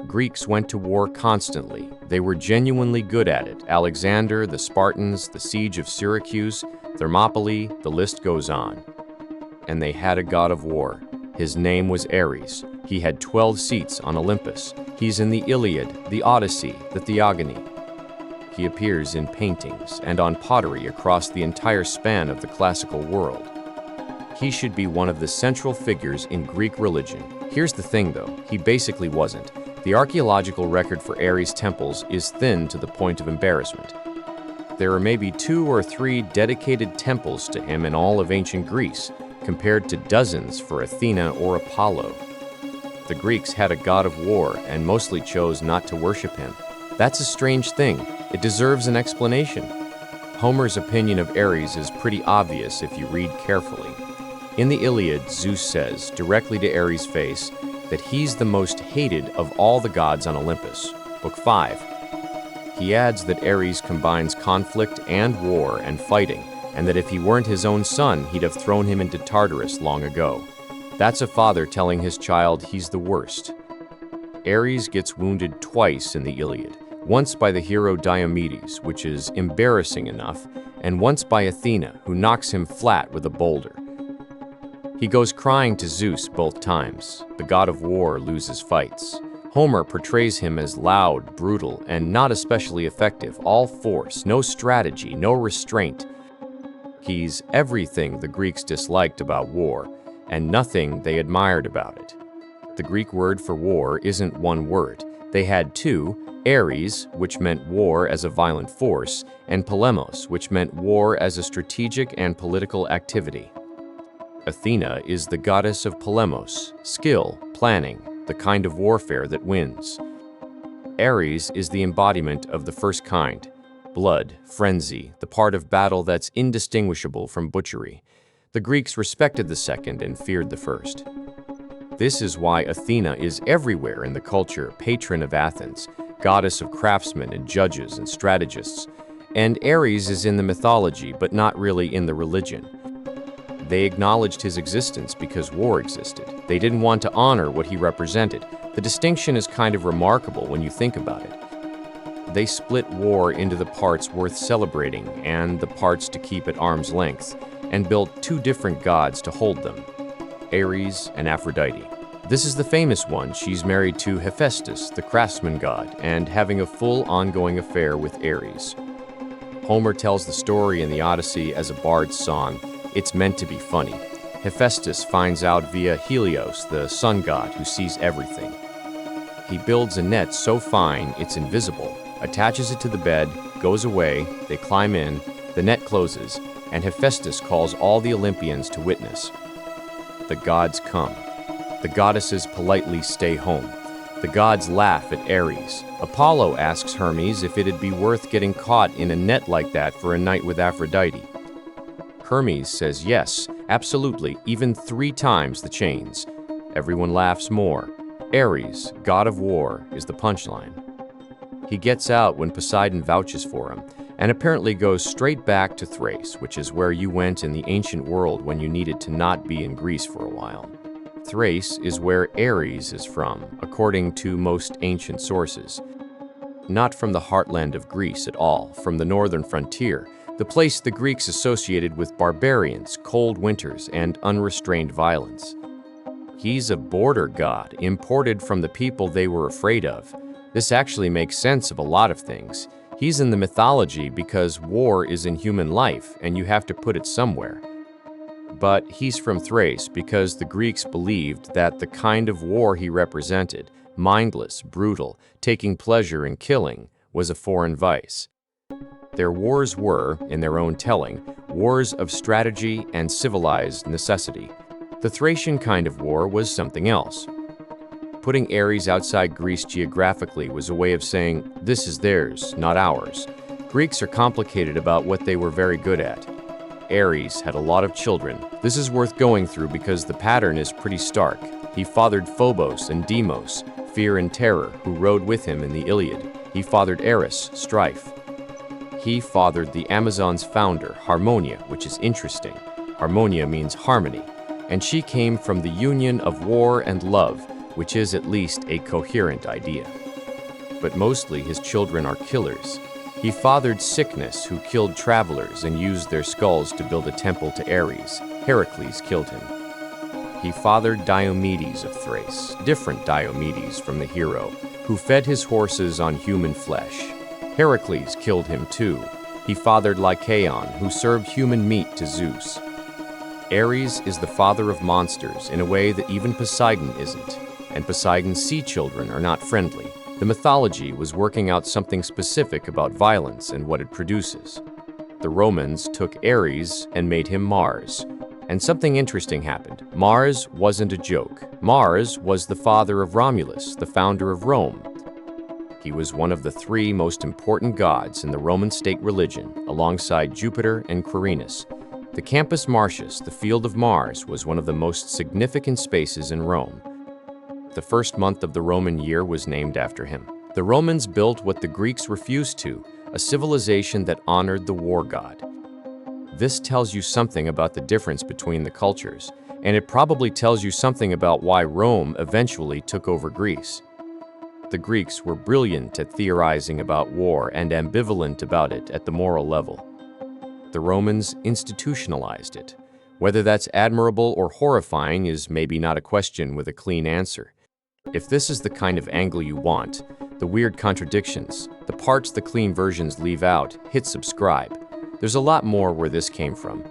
Greeks went to war constantly. They were genuinely good at it. Alexander, the Spartans, the siege of Syracuse, Thermopylae, the list goes on. And they had a god of war. His name was Ares. He had 12 seats on Olympus. He's in the Iliad, the Odyssey, the Theogony. He appears in paintings and on pottery across the entire span of the classical world. He should be one of the central figures in Greek religion. Here's the thing though, he basically wasn't. The archaeological record for Ares temples is thin to the point of embarrassment. There are maybe 2 or 3 dedicated temples to him in all of ancient Greece, compared to dozens for Athena or Apollo. The Greeks had a god of war and mostly chose not to worship him. That's a strange thing. It deserves an explanation. Homer's opinion of Ares is pretty obvious if you read carefully. In the Iliad, Zeus says, directly to Ares' face, that he's the most hated of all the gods on Olympus. Book 5. He adds that Ares combines conflict and war and fighting, and that if he weren't his own son, he'd have thrown him into Tartarus long ago. That's a father telling his child he's the worst. Ares gets wounded twice in the Iliad, once by the hero Diomedes, which is embarrassing enough, and once by Athena, who knocks him flat with a boulder. He goes crying to Zeus both times. The god of war loses fights. Homer portrays him as loud, brutal, and not especially effective, all force, no strategy, no restraint. He's everything the Greeks disliked about war, and nothing they admired about it. The Greek word for war isn't one word. They had 2, Ares, which meant war as a violent force, and polemos, which meant war as a strategic and political activity. Athena is the goddess of polemos, skill, planning, the kind of warfare that wins. Ares is the embodiment of the first kind, blood, frenzy, the part of battle that's indistinguishable from butchery. The Greeks respected the second and feared the first. This is why Athena is everywhere in the culture, patron of Athens, goddess of craftsmen and judges and strategists. And Ares is in the mythology, but not really in the religion. They acknowledged his existence because war existed. They didn't want to honor what he represented. The distinction is kind of remarkable when you think about it. They split war into the parts worth celebrating and the parts to keep at arm's length, and built 2 different gods to hold them, Ares and Aphrodite. This is the famous one. She's married to Hephaestus, the craftsman god, and having a full ongoing affair with Ares. Homer tells the story in the Odyssey as a bard's song. It's meant to be funny. Hephaestus finds out via Helios, the sun god who sees everything. He builds a net so fine it's invisible, attaches it to the bed, goes away, they climb in, the net closes, and Hephaestus calls all the Olympians to witness. The gods come. The goddesses politely stay home. The gods laugh at Ares. Apollo asks Hermes if it'd be worth getting caught in a net like that for a night with Aphrodite. Hermes says yes, absolutely, even 3 times the chains. Everyone laughs more. Ares, god of war, is the punchline. He gets out when Poseidon vouches for him, and apparently goes straight back to Thrace, which is where you went in the ancient world when you needed to not be in Greece for a while. Thrace is where Ares is from, according to most ancient sources. Not from the heartland of Greece at all, from the northern frontier, the place the Greeks associated with barbarians, cold winters, and unrestrained violence. He's a border god, imported from the people they were afraid of. This actually makes sense of a lot of things. He's in the mythology because war is in human life, and you have to put it somewhere. But he's from Thrace because the Greeks believed that the kind of war he represented, mindless, brutal, taking pleasure in killing, was a foreign vice. Their wars were, in their own telling, wars of strategy and civilized necessity. The Thracian kind of war was something else. Putting Ares outside Greece geographically was a way of saying, this is theirs, not ours. Greeks are complicated about what they were very good at. Ares had a lot of children. This is worth going through because the pattern is pretty stark. He fathered Phobos and Deimos, fear and terror, who rode with him in the Iliad. He fathered Eris, strife. He fathered the Amazons' founder, Harmonia, which is interesting. Harmonia means harmony, and she came from the union of war and love, which is at least a coherent idea. But mostly his children are killers. He fathered sickness who killed travelers and used their skulls to build a temple to Ares. Heracles killed him. He fathered Diomedes of Thrace, different Diomedes from the hero, who fed his horses on human flesh. Heracles killed him too. He fathered Lycaon, who served human meat to Zeus. Ares is the father of monsters in a way that even Poseidon isn't, and Poseidon's sea children are not friendly. The mythology was working out something specific about violence and what it produces. The Romans took Ares and made him Mars. And something interesting happened. Mars wasn't a joke. Mars was the father of Romulus, the founder of Rome. He was one of the three most important gods in the Roman state religion, alongside Jupiter and Quirinus. The Campus Martius, the field of Mars, was one of the most significant spaces in Rome. The first month of the Roman year was named after him. The Romans built what the Greeks refused to, a civilization that honored the war god. This tells you something about the difference between the cultures, and it probably tells you something about why Rome eventually took over Greece. The Greeks were brilliant at theorizing about war and ambivalent about it at the moral level. The Romans institutionalized it. Whether that's admirable or horrifying is maybe not a question with a clean answer. If this is the kind of angle you want, the weird contradictions, the parts the clean versions leave out, hit subscribe. There's a lot more where this came from.